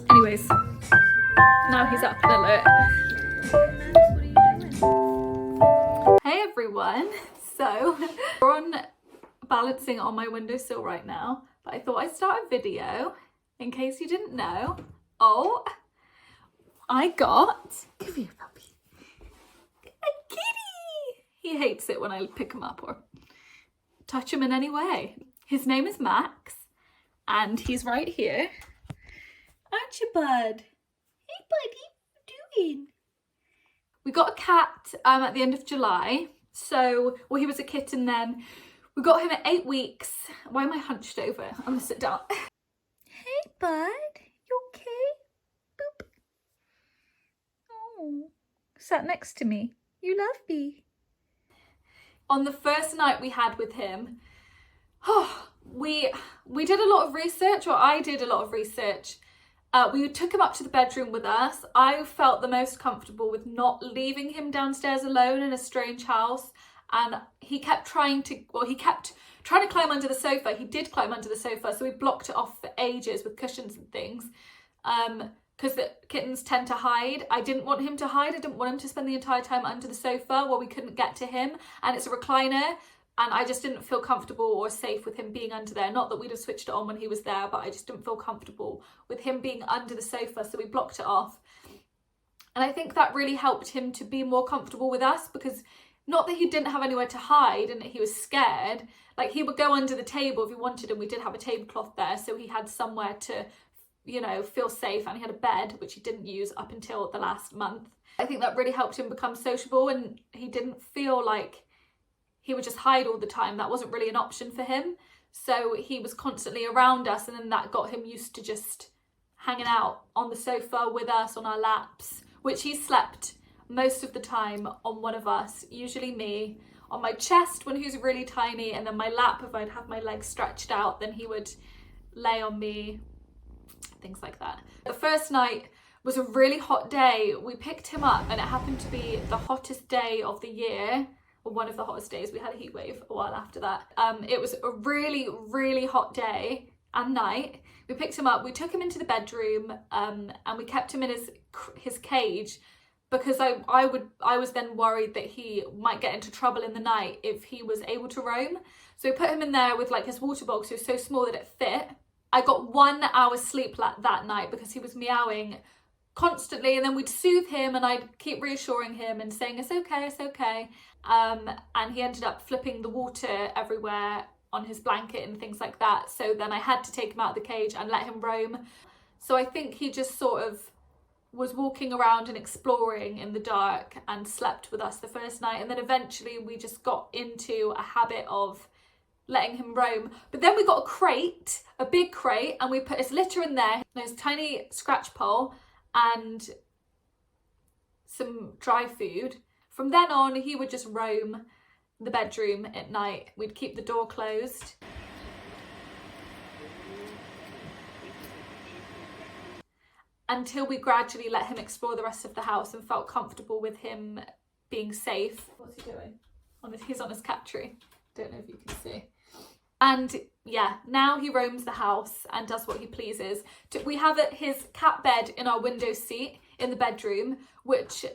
Anyways, now he's up and alert. Hey everyone, so we're on balancing on my windowsill right now, but I thought I'd start a video in case you didn't know. Oh, I got, come here puppy, a kitty. He hates it when I pick him up or touch him in any way. His name is Max and he's right here. Aren't you, bud? Hey buddy, what are you doing? We got a cat at the end of July. So, well, he was a kitten then. We got him at 8 weeks. Why am I hunched over? I'm gonna sit down. Hey bud, you okay? Boop. Oh, sat next to me. You love me. On the first night we had with him, we did a lot of research, or I did a lot of research. We took him up to the bedroom with us. I felt the most comfortable with not leaving him downstairs alone in a strange house. And he kept trying to climb under the sofa. He did climb under the sofa, so we blocked it off for ages with cushions and things. Because the kittens tend to hide. I didn't want him to hide. I didn't want him to spend the entire time under the sofa where we couldn't get to him. And it's a recliner. And I just didn't feel comfortable or safe with him being under there. Not that we'd have switched it on when he was there, but I just didn't feel comfortable with him being under the sofa. So we blocked it off. And I think that really helped him to be more comfortable with us, because not that he didn't have anywhere to hide and that he was scared. Like, he would go under the table if he wanted, and we did have a tablecloth there. So he had somewhere to, you know, feel safe, and he had a bed, which he didn't use up until the last month. I think that really helped him become sociable, and he didn't feel like he would just hide all the time. That wasn't really an option for him. So he was constantly around us, and then that got him used to just hanging out on the sofa with us on our laps, which he slept most of the time on one of us, usually me, on my chest when he was really tiny, and then my lap if I'd have my legs stretched out, then he would lay on me, things like that. The first night was a really hot day. We picked him up and it happened to be the hottest day of the year, or one of the hottest days. We had a heat wave a while after that. It was a really, really hot day and night. We picked him up, we took him into the bedroom, and we kept him in his cage, because I was then worried that he might get into trouble in the night if he was able to roam. So we put him in there with like his water box. It was so small that it fit. I got 1 hour's sleep that night because he was meowing constantly, and then we'd soothe him and I'd keep reassuring him and saying it's okay, it's okay. And he ended up flipping the water everywhere on his blanket and things like that. So then I had to take him out of the cage and let him roam. So I think he just sort of was walking around and exploring in the dark and slept with us the first night. And then eventually we just got into a habit of letting him roam. But then we got a crate, a big crate, and we put his litter in there, his tiny scratch pole and some dry food. From then on, he would just roam the bedroom at night. We'd keep the door closed. Until we gradually let him explore the rest of the house and felt comfortable with him being safe. What's he doing? He's on his cat tree. Don't know if you can see. And yeah, now he roams the house and does what he pleases. We have his cat bed in our window seat in the bedroom, which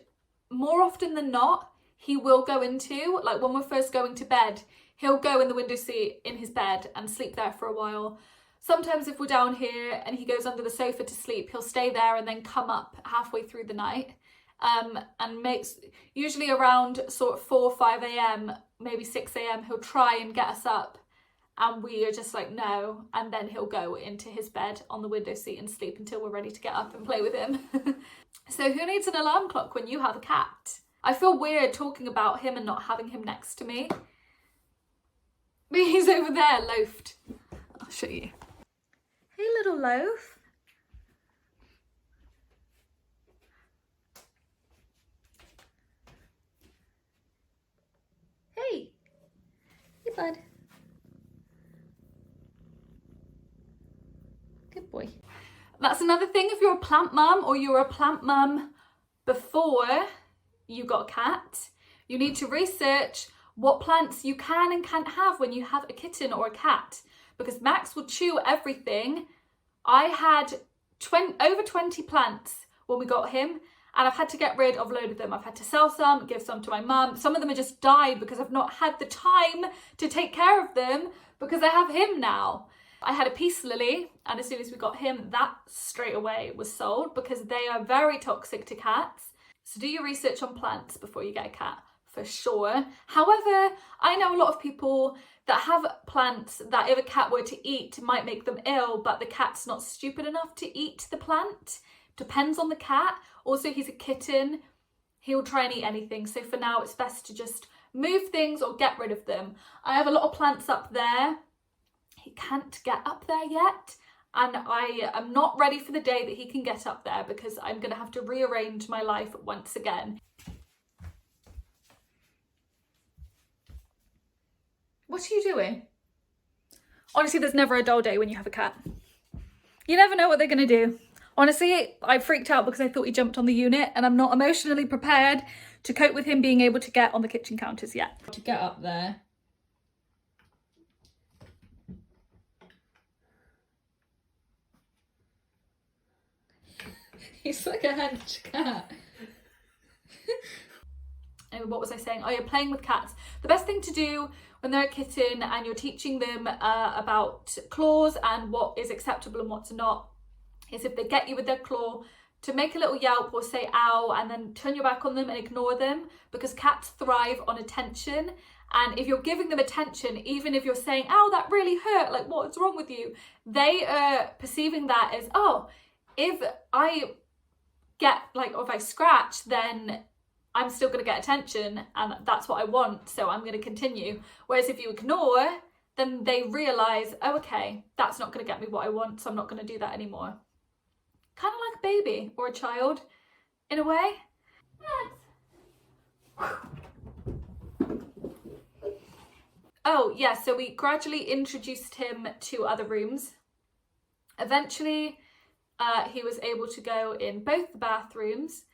more often than not, he will go into. Like when we're first going to bed, he'll go in the window seat in his bed and sleep there for a while. Sometimes if we're down here and he goes under the sofa to sleep, he'll stay there and then come up halfway through the night. And makes, usually around sort of 4 or 5 a.m, maybe 6 a.m, he'll try and get us up. And we are just like, no. And then he'll go into his bed on the window seat and sleep until we're ready to get up and play with him. So who needs an alarm clock when you have a cat? I feel weird talking about him and not having him next to me. But he's over there, loafed. I'll show you. Hey, little loaf. Hey. Hey, bud. Good boy. That's another thing. If you're a plant mum, or you're a plant mum before you got a cat, you need to research what plants you can and can't have when you have a kitten or a cat, because Max will chew everything. I had over 20 plants when we got him, and I've had to get rid of a load of them. I've had to sell some, give some to my mum. Some of them have just died because I've not had the time to take care of them because I have him now. I had a peace lily, and as soon as we got him, that straight away was sold because they are very toxic to cats. So do your research on plants before you get a cat, for sure. However, I know a lot of people that have plants that if a cat were to eat might make them ill, but the cat's not stupid enough to eat the plant. Depends on the cat. Also, he's a kitten. He'll try and eat anything. So for now, it's best to just move things or get rid of them. I have a lot of plants up there. He can't get up there yet. And I am not ready for the day that he can get up there because I'm going to have to rearrange my life once again. What are you doing? Honestly, there's never a dull day when you have a cat. You never know what they're going to do. Honestly, I freaked out because I thought he jumped on the unit, and I'm not emotionally prepared to cope with him being able to get on the kitchen counters yet. To get up there. He's like a hench cat. Anyway, what was I saying? Oh, you're playing with cats. The best thing to do when they're a kitten and you're teaching them about claws and what is acceptable and what's not is if they get you with their claw, to make a little yelp or say ow and then turn your back on them and ignore them, because cats thrive on attention. And if you're giving them attention, even if you're saying, ow, that really hurt, like what's wrong with you? They are perceiving that as, oh, if I get like, or if I scratch, then I'm still going to get attention and that's what I want, so I'm going to continue. Whereas if you ignore, then they realise, oh, okay, that's not going to get me what I want, so I'm not going to do that anymore. Kind of like a baby or a child, in a way. Oh, yeah, so we gradually introduced him to other rooms. Eventually, he was able to go in both the bathrooms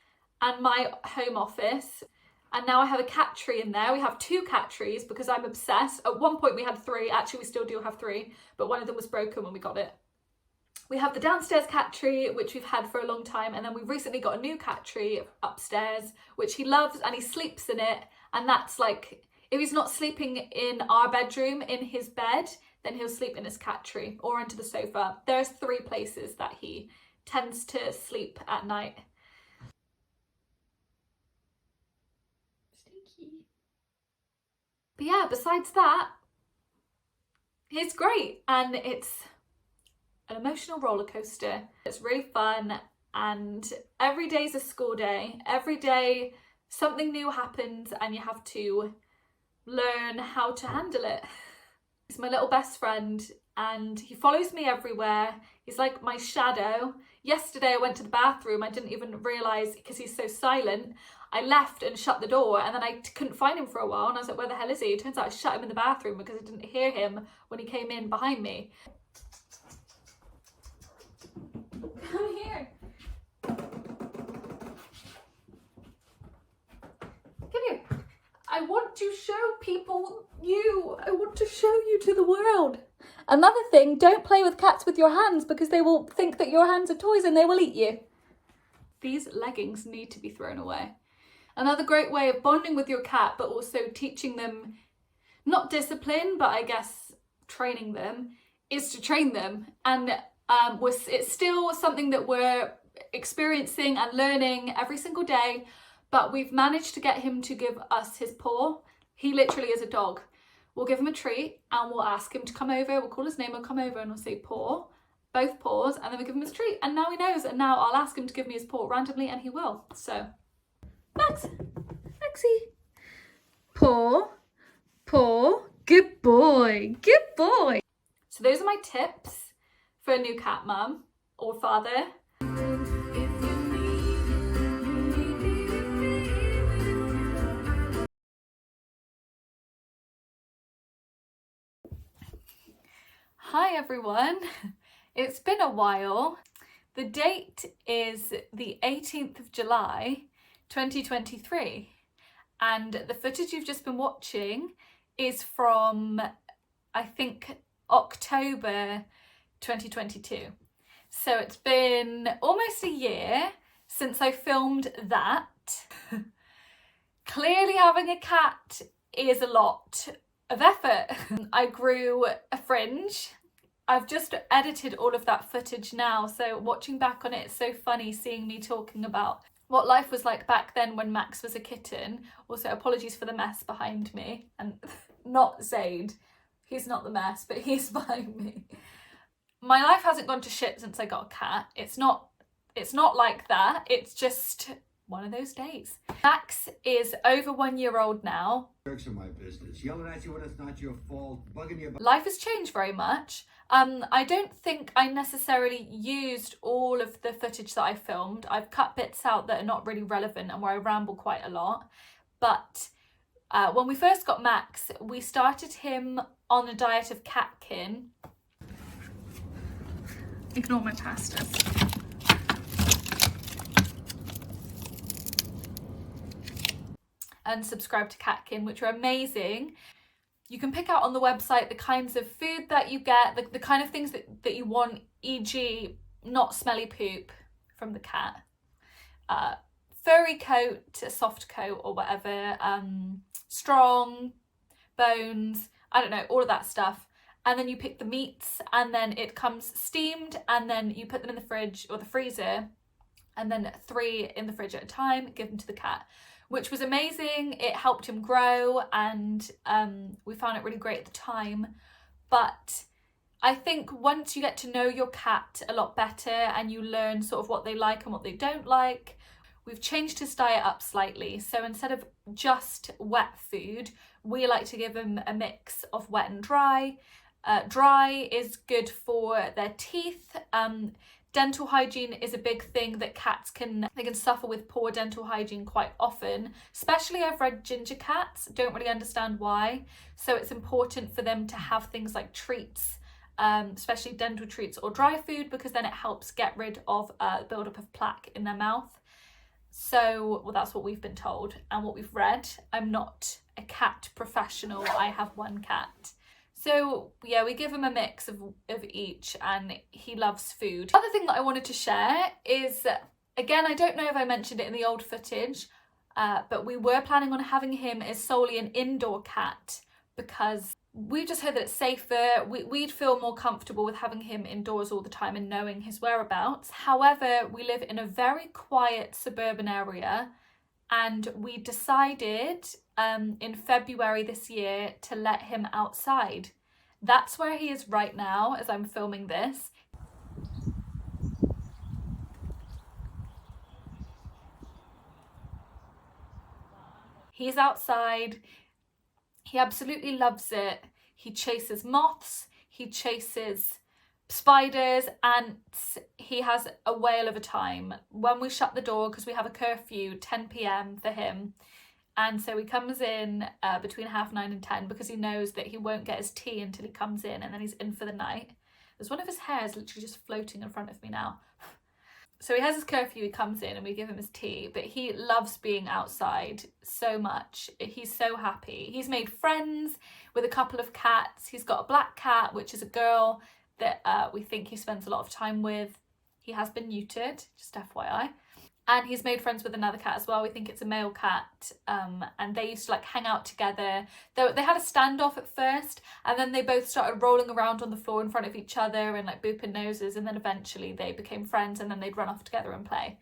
and my home office. And now I have a cat tree in there. We have 2 cat trees because I'm obsessed. At one point we had 3. Actually, we still do have 3, but one of them was broken when we got it. We have the downstairs cat tree, which we've had for a long time. And then we've recently got a new cat tree upstairs, which he loves and he sleeps in it. And that's like, if he's not sleeping in our bedroom, in his bed, then he'll sleep in his cat tree or into the sofa. There's 3 places that he tends to sleep at night. Stinky. But yeah, besides that, it's great. And it's an emotional roller coaster. It's really fun, and every day's a school day. Every day something new happens and you have to learn how to handle it. He's my little best friend and he follows me everywhere. He's like my shadow. Yesterday I went to the bathroom. I didn't even realise, because he's so silent, I left and shut the door, and then I couldn't find him for a while and I was like, where the hell is he? It turns out I shut him in the bathroom because I didn't hear him when he came in behind me. Come here. Come here. I want to show people you. I want to show you to the world. Another thing, don't play with cats with your hands because they will think that your hands are toys and they will eat you. These leggings need to be thrown away. Another great way of bonding with your cat, but also teaching them, not discipline, but I guess training them, is to train them. And it's still something that we're experiencing and learning every single day, but we've managed to get him to give us his paw. He literally is a dog. We'll give him a treat and we'll ask him to come over. We'll call his name, he'll come over and we'll say paw, both paws, and then we give him his treat. And now he knows, and now I'll ask him to give me his paw randomly and he will. So, Max, Maxie, paw, paw, good boy, good boy. So those are my tips for a new cat mum or father. Hi everyone, it's been a while. The date is the 18th of July 2023 and the footage you've just been watching is from, I think, October 2022. So it's been almost a year since I filmed that. Clearly having a cat is a lot of effort. I grew a fringe. I've just edited all of that footage now, so watching back on it, it's so funny seeing me talking about what life was like back then when Max was a kitten. Also, apologies for the mess behind me, and not Zaid. He's not the mess, but he's behind me. My life hasn't gone to shit since I got a cat. It's not like that. It's just one of those days. Max is over 1 year old now. My business. Yelling at you when it's not your fault, bugging you about... Life has changed very much. I don't think I necessarily used all of the footage that I filmed. I've cut bits out that are not really relevant and where I ramble quite a lot. But when we first got Max, we started him on a diet of kitten. Ignore my pastas. And subscribe to kitten, which are amazing. You can pick out on the website the kinds of food that you get, the kind of things that you want, e.g. not smelly poop from the cat, furry coat, a soft coat or whatever, strong, bones, I don't know, all of that stuff. And then you pick the meats and then it comes steamed and then you put them in the fridge or the freezer and then 3 in the fridge at a time, give them to the cat, which was amazing. It helped him grow and we found it really great at the time. But I think once you get to know your cat a lot better and you learn sort of what they like and what they don't like, we've changed his diet up slightly. So instead of just wet food, we like to give him a mix of wet and dry. Dry is good for their teeth. Dental hygiene is a big thing that cats can suffer with poor dental hygiene quite often, especially I've read ginger cats, don't really understand why. So it's important for them to have things like treats, especially dental treats or dry food, because then it helps get rid of buildup of plaque in their mouth. So, well, that's what we've been told and what we've read. I'm not a cat professional, I have 1 cat. So yeah, we give him a mix of each and he loves food. Other thing that I wanted to share is, again, I don't know if I mentioned it in the old footage, but we were planning on having him as solely an indoor cat because we just heard that it's safer. We'd feel more comfortable with having him indoors all the time and knowing his whereabouts. However, we live in a very quiet suburban area and we decided in February this year to let him outside. That's where he is right now as I'm filming this. He's outside. He absolutely loves it. He chases moths, he chases spiders, ants. He has a whale of a time. When we shut the door, because we have a curfew, 10 p.m. for him, and so he comes in between 9:30 and 10 because he knows that he won't get his tea until he comes in and then he's in for the night. There's one of his hairs literally just floating in front of me now. So he has his curfew, he comes in and we give him his tea, but he loves being outside so much. He's so happy. He's made friends with a couple of cats. He's got a black cat, which is a girl that we think he spends a lot of time with. He has been neutered, just FYI. And he's made friends with another cat as well. We think it's a male cat. And they used to like hang out together. They had a standoff at first and then they both started rolling around on the floor in front of each other and like booping noses. And then eventually they became friends and then they'd run off together and play.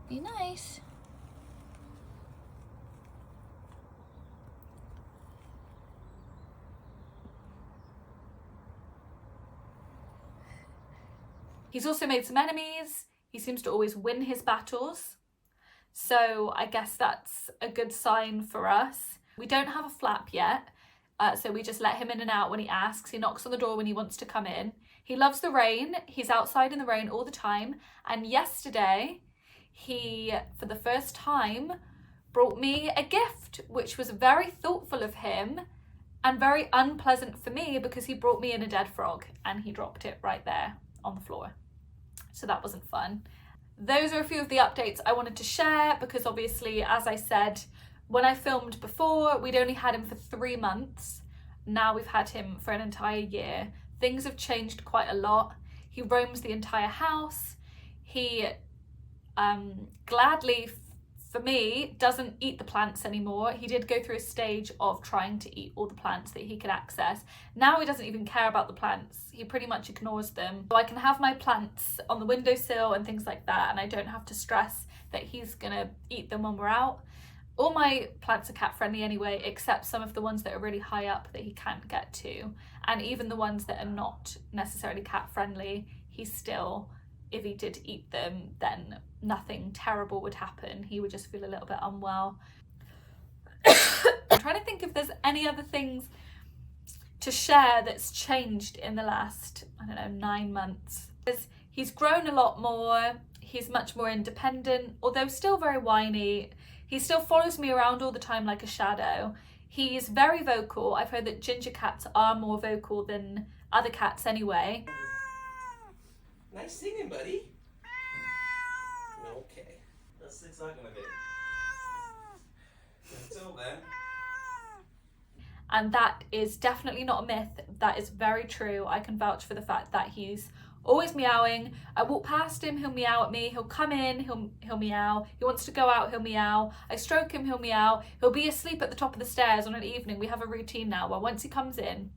Be nice. He's also made some enemies. He seems to always win his battles. So I guess that's a good sign for us. We don't have a flap yet. So we just let him in and out when he asks. He knocks on the door when he wants to come in. He loves the rain. He's outside in the rain all the time. And yesterday, he, for the first time, brought me a gift, which was very thoughtful of him and very unpleasant for me because he brought me in a dead frog and he dropped it right there on the floor. So that wasn't fun. Those are a few of the updates I wanted to share because obviously, as I said, when I filmed before, we'd only had him for 3 months. Now we've had him for an entire year. Things have changed quite a lot. He roams the entire house. He gladly, for me, doesn't eat the plants anymore. He did go through a stage of trying to eat all the plants that he could access. Now he doesn't even care about the plants. He pretty much ignores them. So I can have my plants on the windowsill and things like that, and I don't have to stress that he's gonna eat them when we're out. All my plants are cat friendly anyway, except some of the ones that are really high up that he can't get to. And even the ones that are not necessarily cat friendly, he still, if he did eat them, then nothing terrible would happen. He would just feel a little bit unwell. I'm trying to think if there's any other things to share that's changed in the last, I don't know, 9 months. He's grown a lot more. He's much more independent, although still very whiny. He still follows me around all the time like a shadow. He's very vocal. I've heard that ginger cats are more vocal than other cats anyway. Nice singing, buddy. Okay. That's exactly what I mean. Until then. And that is definitely not a myth. That is very true. I can vouch for the fact that he's always meowing. I walk past him, he'll meow at me. He'll come in, he'll meow. He wants to go out, he'll meow. I stroke him, he'll meow. He'll be asleep at the top of the stairs on an evening. We have a routine now where once he comes in,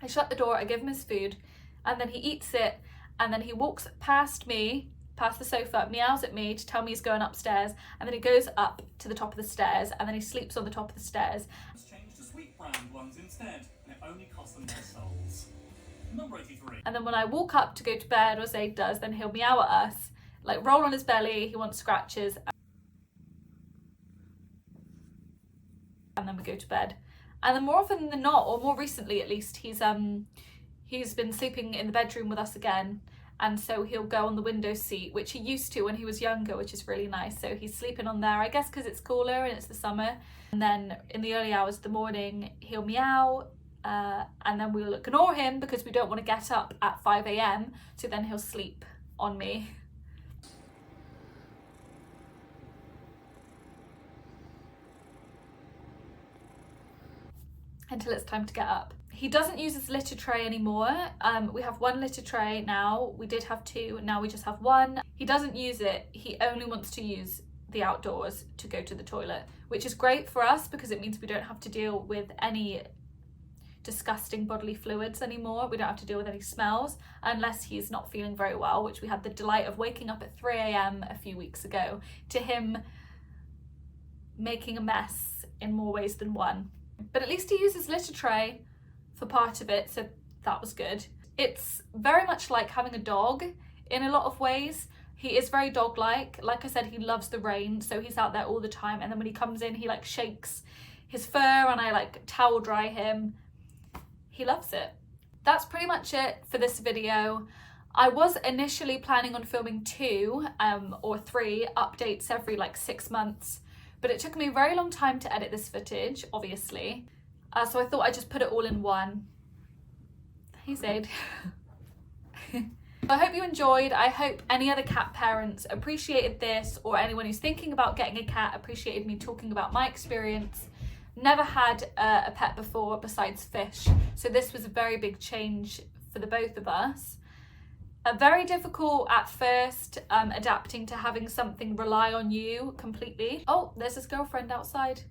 I shut the door, I give him his food, and then he eats it, and then he walks past me, past the sofa, meows at me to tell me he's going upstairs, and then he goes up to the top of the stairs, and then he sleeps on the top of the stairs. Let's change to sweet brand ones instead, and it only costs them their souls. Number 83. And then when I walk up to go to bed, or Zaid does, then he'll meow at us, like roll on his belly, he wants scratches, and then we go to bed. And then more often than not, or more recently at least, he's been sleeping in the bedroom with us again, and so he'll go on the window seat, which he used to when he was younger, which is really nice. So he's sleeping on there, I guess because it's cooler and it's the summer. And then in the early hours of the morning, he'll meow, and then we'll ignore him because we don't want to get up at 5 a.m. so then he'll sleep on me. Until it's time to get up. He doesn't use his litter tray anymore. We have 1 litter tray now. We did have 2, now we just have 1. He doesn't use it. He only wants to use the outdoors to go to the toilet, which is great for us because it means we don't have to deal with any disgusting bodily fluids anymore. We don't have to deal with any smells unless he's not feeling very well, which we had the delight of waking up at 3 a.m. a few weeks ago to him making a mess in more ways than one. But at least he uses litter tray for part of it, so that was good. It's very much like having a dog in a lot of ways. He is very dog-like. Like I said, he loves the rain, so he's out there all the time, and then when he comes in, he like shakes his fur and I like towel dry him. He loves it. That's pretty much it for this video. I was initially planning on filming 2 or 3 updates every like 6 months, but it took me a very long time to edit this footage, obviously. So I thought I'd just put it all in one. Hey Zaid. I hope you enjoyed. I hope any other cat parents appreciated this, or anyone who's thinking about getting a cat appreciated me talking about my experience. Never had a pet before besides fish, so this was a very big change for the both of us. Very difficult at first, adapting to having something rely on you completely. Oh, there's his girlfriend outside.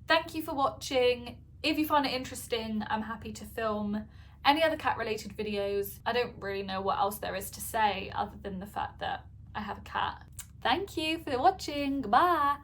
Thank you for watching. If you found it interesting, I'm happy to film any other cat related videos. I don't really know what else there is to say other than the fact that I have a cat. Thank you for watching. Goodbye.